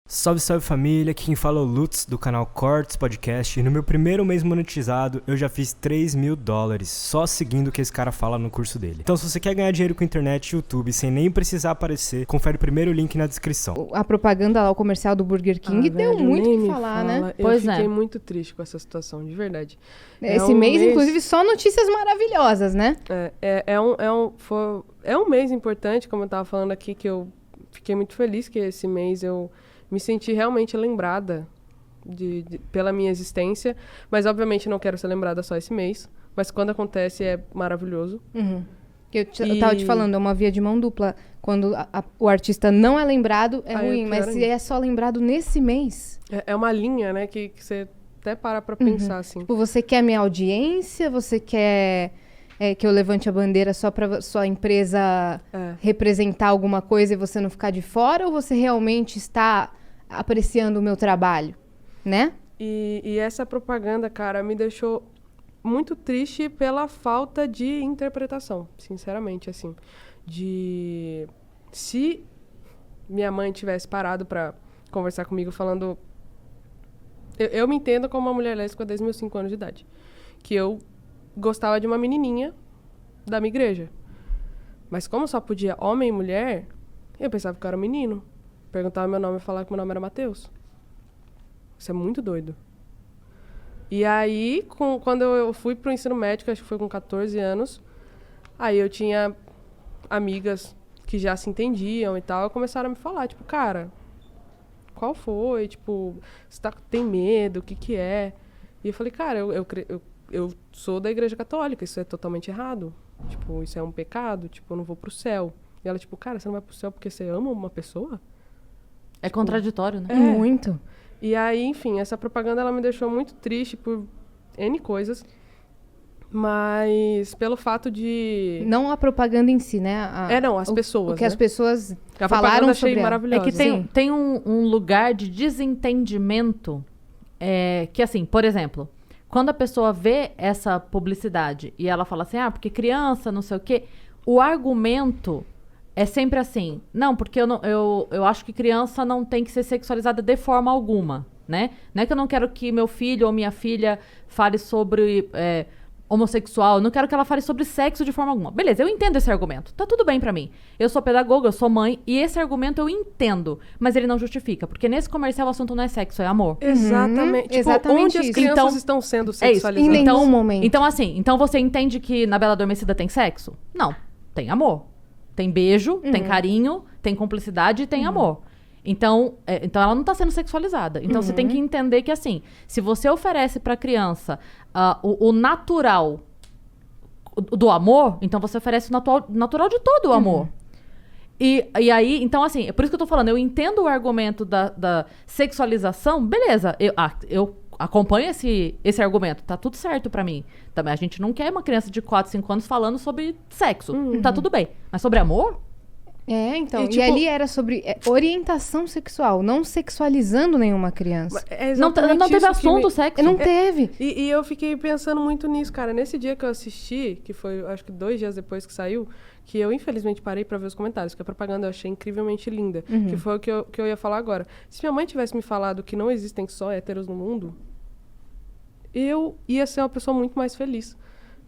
Salve, salve família, aqui quem fala é o Lutz do canal Cortes Podcast e no meu primeiro mês monetizado eu já fiz $3.000 só seguindo o que esse cara fala no curso dele. Então se você quer ganhar dinheiro com internet e YouTube sem nem precisar aparecer, confere o primeiro link na descrição. A propaganda lá, o comercial do Burger King deu muito o que falar, né? Eu fiquei muito triste com essa situação, de verdade. Esse mês, inclusive, só notícias maravilhosas, né? É um mês importante, como eu tava falando aqui, que eu fiquei muito feliz que esse mês eu me senti realmente lembrada pela minha existência, mas obviamente não quero ser lembrada só esse mês, mas quando acontece é maravilhoso. Uhum. Eu tava te falando, é uma via de mão dupla. Quando o artista não é lembrado, é ruim, mas se é só lembrado nesse mês... É uma linha, né, que você até para pra pensar, assim. Tipo, você quer minha audiência, você quer... que eu levante a bandeira só para sua empresa representar alguma coisa e você não ficar de fora? Ou você realmente está apreciando o meu trabalho, né? E essa propaganda, cara, me deixou muito triste pela falta de interpretação, sinceramente, assim. Se minha mãe tivesse parado para conversar comigo falando... Eu me entendo como uma mulher lésbica desde meus 5 anos de idade. Que eu gostava de uma menininha da minha igreja. Mas como só podia homem e mulher, eu pensava que eu era um menino. Perguntava meu nome e falava que meu nome era Matheus. Isso é muito doido. E aí, quando eu fui pro ensino médico, acho que foi com 14 anos, aí eu tinha amigas que já se entendiam e tal, e começaram a me falar, tipo, cara, qual foi? Tipo, você tem medo? O que é? E eu falei, cara, eu sou da igreja católica, isso é totalmente errado. Tipo, isso é um pecado, tipo, eu não vou pro céu. E ela, tipo, cara, você não vai pro céu porque você ama uma pessoa? É tipo, contraditório, né? Muito. E aí, enfim, essa propaganda, ela me deixou muito triste por N coisas. Mas pelo fato de... Não a propaganda em si, né? As pessoas, o que as pessoas a falaram achei sobre maravilhosa. É que tem um lugar de desentendimento que, assim, por exemplo... Quando a pessoa vê essa publicidade e ela fala assim, porque criança, não sei o quê, o argumento é sempre assim, não, porque eu acho que criança não tem que ser sexualizada de forma alguma, né? Não é que eu não quero que meu filho ou minha filha fale sobre homossexual, eu não quero que ela fale sobre sexo de forma alguma. Beleza, eu entendo esse argumento, tá tudo bem pra mim. Eu sou pedagoga, eu sou mãe, e esse argumento eu entendo, mas ele não justifica, porque nesse comercial o assunto não é sexo, é amor. Exatamente. Tipo, exatamente onde as crianças estão sendo sexualizadas? Em nenhum momento. Então, assim, então você entende que na Bela Adormecida tem sexo? Não, tem amor. Tem beijo, tem carinho, tem cumplicidade e tem amor. Então ela não está sendo sexualizada. Então, você tem que entender que, assim, se você oferece para a criança o natural do amor, então você oferece o natural de todo o amor. E aí, então, assim, é por isso que eu tô falando, eu entendo o argumento da sexualização, beleza, eu acompanho esse argumento, tá tudo certo pra mim. Também a gente não quer uma criança de 4, 5 anos falando sobre sexo, tá tudo bem. Mas sobre amor? Então, e ali era sobre orientação sexual, não sexualizando nenhuma criança. Não teve assunto sexo. Não teve. E eu fiquei pensando muito nisso, cara. Nesse dia que eu assisti, que foi, acho que 2 dias depois que saiu, que eu, infelizmente, parei pra ver os comentários, porque a propaganda eu achei incrivelmente linda, que foi o que eu ia falar agora. Se minha mãe tivesse me falado que não existem só héteros no mundo, eu ia ser uma pessoa muito mais feliz.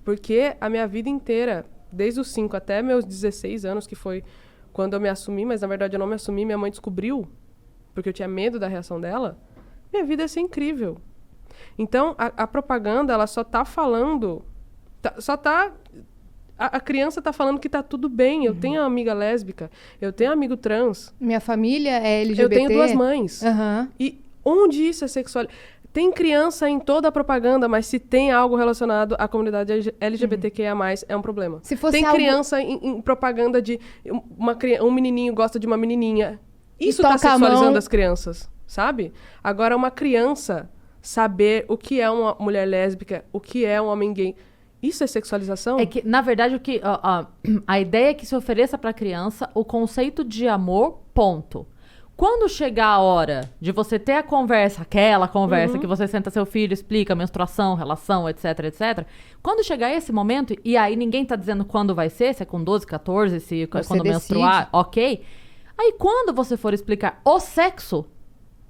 Porque a minha vida inteira, desde os 5 até meus 16 anos, que foi quando eu me assumi, mas na verdade eu não me assumi, minha mãe descobriu, porque eu tinha medo da reação dela, minha vida ia ser incrível. Então, a propaganda, ela só tá falando... A criança tá falando que tá tudo bem. Eu tenho uma amiga lésbica, eu tenho um amigo trans. Minha família é LGBT. Eu tenho 2 mães. E onde isso é sexual? Tem criança em toda a propaganda, mas se tem algo relacionado à comunidade LGBTQIA+, é um problema. Se fosse tem criança em propaganda de um menininho gosta de uma menininha. Isso tá sexualizando as crianças, sabe? Agora, uma criança saber o que é uma mulher lésbica, o que é um homem gay, isso é sexualização? É que, na verdade, a ideia é que se ofereça pra criança o conceito de amor, ponto. Quando chegar a hora de você ter aquela conversa que você senta seu filho, explica menstruação, relação, etc, etc. Quando chegar esse momento, e aí ninguém tá dizendo quando vai ser, se é com 12, 14, se quando menstruar, ok. Aí quando você for explicar o sexo,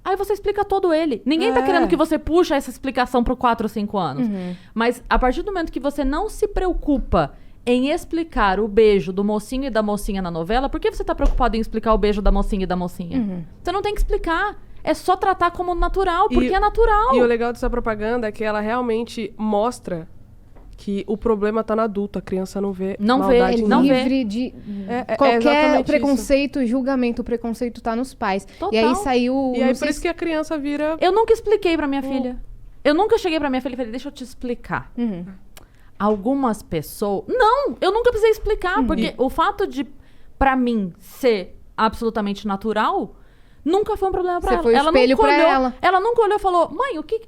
Aí você explica todo ele. Ninguém tá querendo que você puxe essa explicação pro 4 ou 5 anos. Mas a partir do momento que você não se preocupa em explicar o beijo do mocinho e da mocinha na novela, por que você tá preocupado em explicar o beijo da mocinha e da mocinha? Você não tem que explicar. É só tratar como natural, porque é natural. E o legal dessa propaganda é que ela realmente mostra que o problema tá no adulto. A criança não vê maldade. Não vê. Livre de É qualquer exatamente preconceito, julgamento. O preconceito tá nos pais. Total. E aí saiu... E aí não por sei isso que a criança vira... Eu nunca expliquei pra minha filha. Eu nunca cheguei pra minha filha e falei, deixa eu te explicar. Algumas pessoas... Não, eu nunca precisei explicar, porque o fato de, pra mim, ser absolutamente natural, nunca foi um problema pra Você ela. foi o espelho nunca pra olhou, ela. Ela nunca olhou e falou, mãe, o que...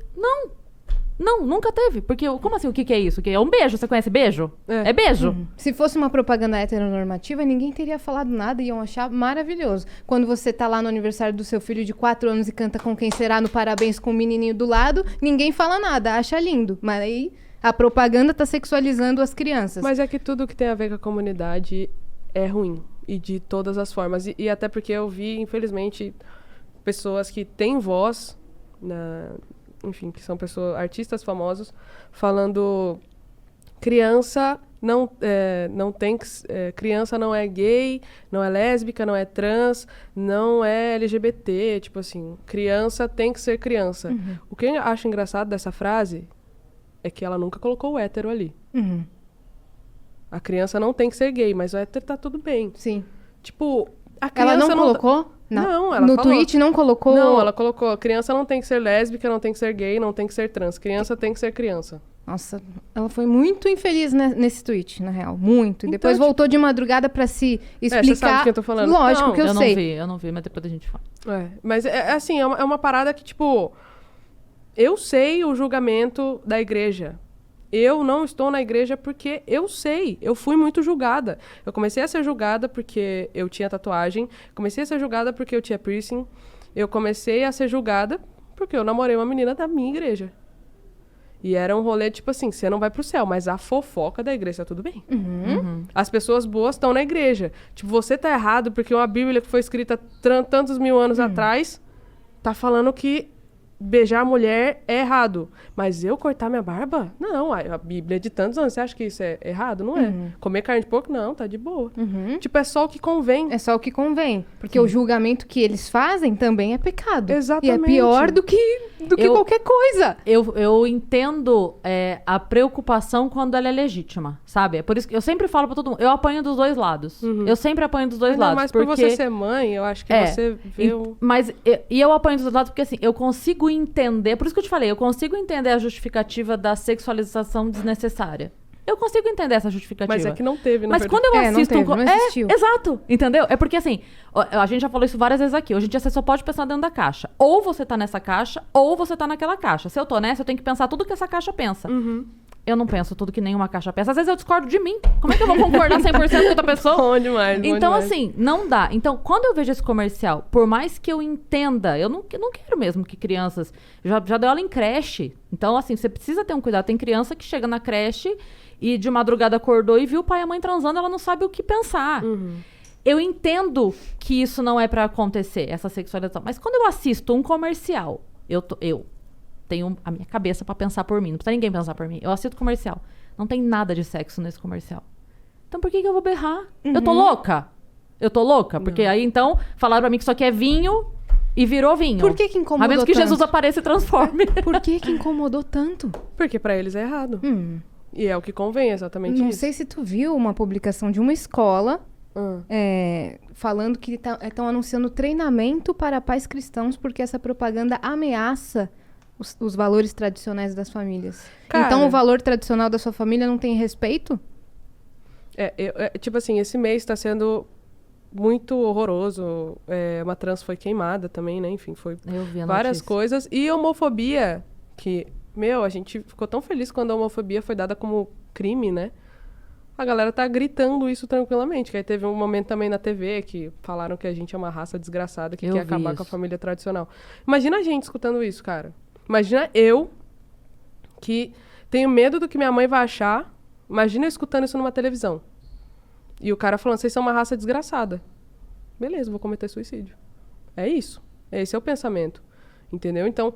Não, nunca teve. Porque, como assim, o que é isso? É um beijo? Você conhece beijo? É beijo? Se fosse uma propaganda heteronormativa, ninguém teria falado nada e iam achar maravilhoso. Quando você tá lá no aniversário do seu filho de 4 anos e canta Com Quem Será no Parabéns com o menininho do lado, ninguém fala nada, acha lindo. Mas aí a propaganda tá sexualizando as crianças. Mas é que tudo que tem a ver com a comunidade é ruim. E de todas as formas. E até porque eu vi, infelizmente, pessoas que têm voz, enfim, que são artistas famosos, falando criança não tem criança não é gay, não é lésbica, não é trans, não é LGBT. Tipo assim, criança tem que ser criança. O que eu acho engraçado dessa frase é que ela nunca colocou o hétero ali. A criança não tem que ser gay, mas o hétero tá tudo bem. Sim. Tipo, a criança Ela não colocou? Não, ela no falou. tweet não colocou? Não, ela colocou, a criança não tem que ser lésbica, não tem que ser gay, não tem que ser trans. Criança tem que ser criança. Nossa, ela foi muito infeliz nesse tweet, na real. Muito. E Então, depois voltou de madrugada pra se explicar. você sabe o que eu tô falando. Lógico Não, que eu sei. Eu não vi, mas depois a gente fala. Mas assim, é uma parada que, tipo... Eu sei o julgamento da igreja. Eu não estou na igreja porque eu sei. Eu fui muito julgada. Eu comecei a ser julgada porque eu tinha tatuagem. Comecei a ser julgada porque eu tinha piercing. Eu comecei a ser julgada porque eu namorei uma menina da minha igreja. E era um rolê, tipo assim, você não vai pro céu, mas a fofoca da igreja tá tudo bem. As pessoas boas estão na igreja. Tipo, você tá errado porque uma Bíblia que foi escrita tantos mil anos atrás tá falando que beijar a mulher é errado. Mas eu cortar minha barba? Não, a Bíblia é de tantos anos. Você acha que isso é errado? Não é. Comer carne de porco? Não, tá de boa. Tipo, é só o que convém. É só o que convém. Porque o julgamento que eles fazem também é pecado. Exatamente. E é pior do que qualquer coisa. Eu entendo a preocupação quando ela é legítima, sabe? É por isso que eu sempre falo pra todo mundo, eu apanho dos dois lados. Eu sempre apanho dos dois lados. Mas porque... por você ser mãe, eu acho que você vê Mas eu apanho dos dois lados porque, assim, eu consigo entender... Por isso que eu te falei, eu consigo entender a justificativa da sexualização desnecessária. Eu consigo entender essa justificativa. Mas é que não teve, Mas quando eu assisto... não existiu. Exato, entendeu? É porque, assim, a gente já falou isso várias vezes aqui. Hoje em dia você só pode pensar dentro da caixa. Ou você tá nessa caixa, ou você tá naquela caixa. Se eu tô nessa, eu tenho que pensar tudo que essa caixa pensa. Eu não penso tudo que nenhuma caixa pensa. Às vezes eu discordo de mim. Como é que eu vou concordar 100% com outra pessoa? Bom demais, Então, assim, não dá. Então, quando eu vejo esse comercial, por mais que eu entenda, eu não quero mesmo que crianças... Já deu aula em creche. Então, assim, você precisa ter um cuidado. Tem criança que chega na creche e de madrugada acordou e viu o pai e a mãe transando, ela não sabe o que pensar. Eu entendo que isso não é pra acontecer, essa sexualização. Mas quando eu assisto um comercial, eu tenho a minha cabeça pra pensar por mim. Não precisa ninguém pensar por mim. Eu assisto comercial. Não tem nada de sexo nesse comercial. Então por que eu vou berrar? Eu tô louca? Eu tô louca? Porque aí, então, falaram pra mim que isso aqui é vinho e virou vinho. Por que incomodou A menos que tanto? Jesus apareça e transforme. Por que incomodou tanto? Porque pra eles é errado. E é o que convém, exatamente Não isso. sei se tu viu uma publicação de uma escola falando que estão anunciando treinamento para pais cristãos porque essa propaganda ameaça os valores tradicionais das famílias. Cara, então o valor tradicional da sua família não tem respeito? Tipo assim, esse mês tá sendo muito horroroso. Uma trans foi queimada também, né? Enfim, foi Eu vi a várias notícia. coisas. E homofobia, que, a gente ficou tão feliz quando a homofobia foi dada como crime, né? A galera tá gritando isso tranquilamente. Que aí teve um momento também na TV que falaram que a gente é uma raça desgraçada que Eu quer vi acabar com a isso. família tradicional. Imagina a gente escutando isso, cara. Imagina eu, que tenho medo do que minha mãe vai achar. Imagina eu escutando isso numa televisão. E o cara falando, vocês são uma raça desgraçada. Beleza, vou cometer suicídio. É isso. Esse é o pensamento. Entendeu? Então,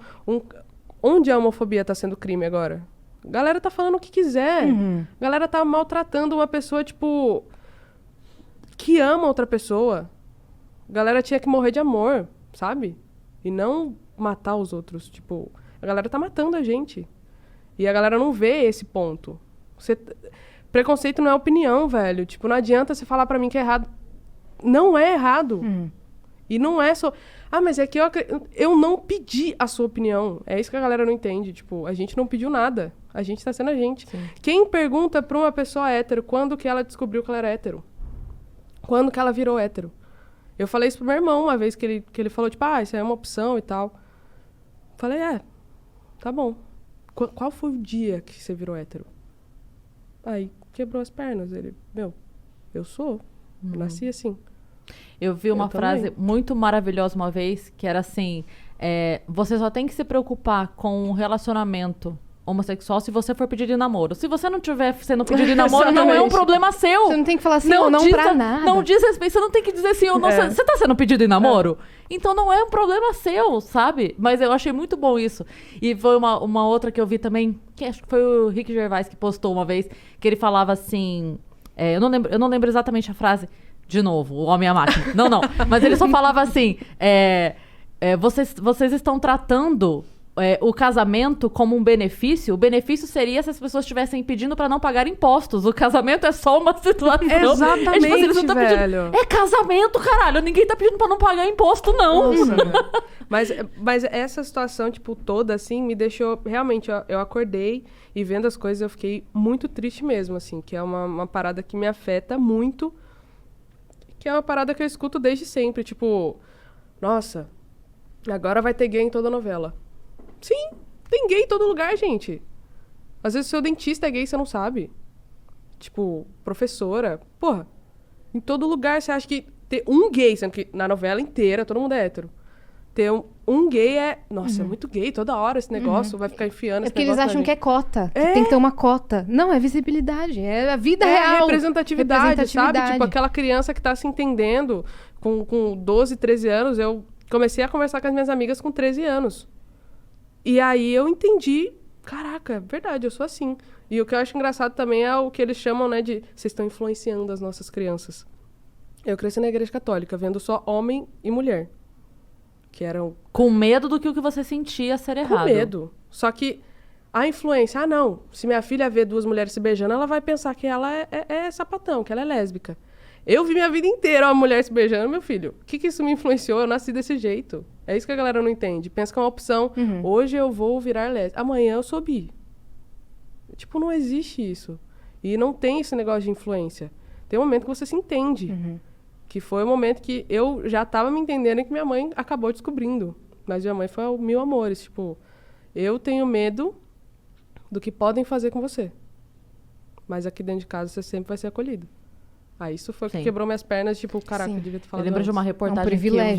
onde a homofobia tá sendo crime agora? A galera tá falando o que quiser. A galera tá maltratando uma pessoa, tipo, que ama outra pessoa. A galera tinha que morrer de amor, sabe? E não matar os outros. Tipo, a galera tá matando a gente. E a galera não vê esse ponto. Preconceito não é opinião, velho. Tipo, não adianta você falar pra mim que é errado. Não é errado. E não é só... Ah, mas é que eu não pedi a sua opinião. É isso que a galera não entende. Tipo, a gente não pediu nada. A gente tá sendo a gente. Sim. Quem pergunta pra uma pessoa hétero quando que ela descobriu que ela era hétero? Quando que ela virou hétero? Eu falei isso pro meu irmão uma vez que ele falou, tipo, isso é uma opção e tal. Falei, tá bom. Qual foi o dia que você virou hétero? Aí, quebrou as pernas. Ele, eu sou. Eu nasci assim. Eu vi uma frase muito maravilhosa uma vez, que era assim, você só tem que se preocupar com um relacionamento homossexual se você for pedir de namoro. Se você não tiver sendo pedido de namoro, não é um problema seu. Você não tem que falar sim ou não pra nada. Não diz respeito, você não tem que dizer sim ou não. Você tá sendo pedido de namoro? Então não é um problema seu, sabe? Mas eu achei muito bom isso. E foi uma outra que eu vi também, que acho que foi o Rick Gervais que postou uma vez, que ele falava assim, eu não lembro exatamente a frase, de novo, o homem e a máquina. Não. Mas ele só falava assim, vocês estão tratando o casamento como um benefício. O benefício seria se as pessoas estivessem pedindo pra não pagar impostos. O casamento é só uma situação. Exatamente, eles não tão velho. Pedindo, é casamento, caralho. Ninguém tá pedindo pra não pagar imposto, não. Mas essa situação, tipo, toda, assim, me deixou... Realmente, eu acordei e vendo as coisas, eu fiquei muito triste mesmo, assim. Que é uma parada que me afeta muito. Que é uma parada que eu escuto desde sempre. Tipo, nossa, agora vai ter gay em toda novela. Sim, tem gay em todo lugar, gente. Às vezes o seu dentista é gay e você não sabe. Tipo, professora. Porra, em todo lugar você acha que ter um gay, sendo que na novela inteira todo mundo é hétero. Ter um gay é... Nossa, é muito gay toda hora esse negócio, vai ficar enfiando esse negócio. É porque eles acham que é cota, que tem que ter uma cota. Não, é visibilidade, é a vida real. Representatividade, sabe? Tipo, aquela criança que tá se entendendo com 12, 13 anos. Eu comecei a conversar com as minhas amigas com 13 anos. E aí eu entendi, caraca, é verdade, eu sou assim. E o que eu acho engraçado também é o que eles chamam, né, de... Vocês estão influenciando as nossas crianças. Eu cresci na igreja católica, vendo só homem e mulher. Que eram... Com medo do que o que você sentia ser errado. Com medo. Só que a influência... não, se minha filha vê duas mulheres se beijando, ela vai pensar que ela é sapatão, que ela é lésbica. Eu vi minha vida inteira uma mulher se beijando, meu filho. O que isso me influenciou? Eu nasci desse jeito. É isso que a galera não entende. Pensa que é uma opção. Hoje eu vou virar lésbica. Amanhã eu sou bi. Tipo, não existe isso. E não tem esse negócio de influência. Tem um momento que você se entende. Que foi o momento que eu já tava me entendendo e que minha mãe acabou descobrindo. Mas minha mãe foi o mil amores. Tipo, eu tenho medo do que podem fazer com você. Mas aqui dentro de casa você sempre vai ser acolhido. Isso foi o que quebrou minhas pernas, tipo, caraca, eu devia ter falado Eu lembro de uma reportagem que eu vi, né?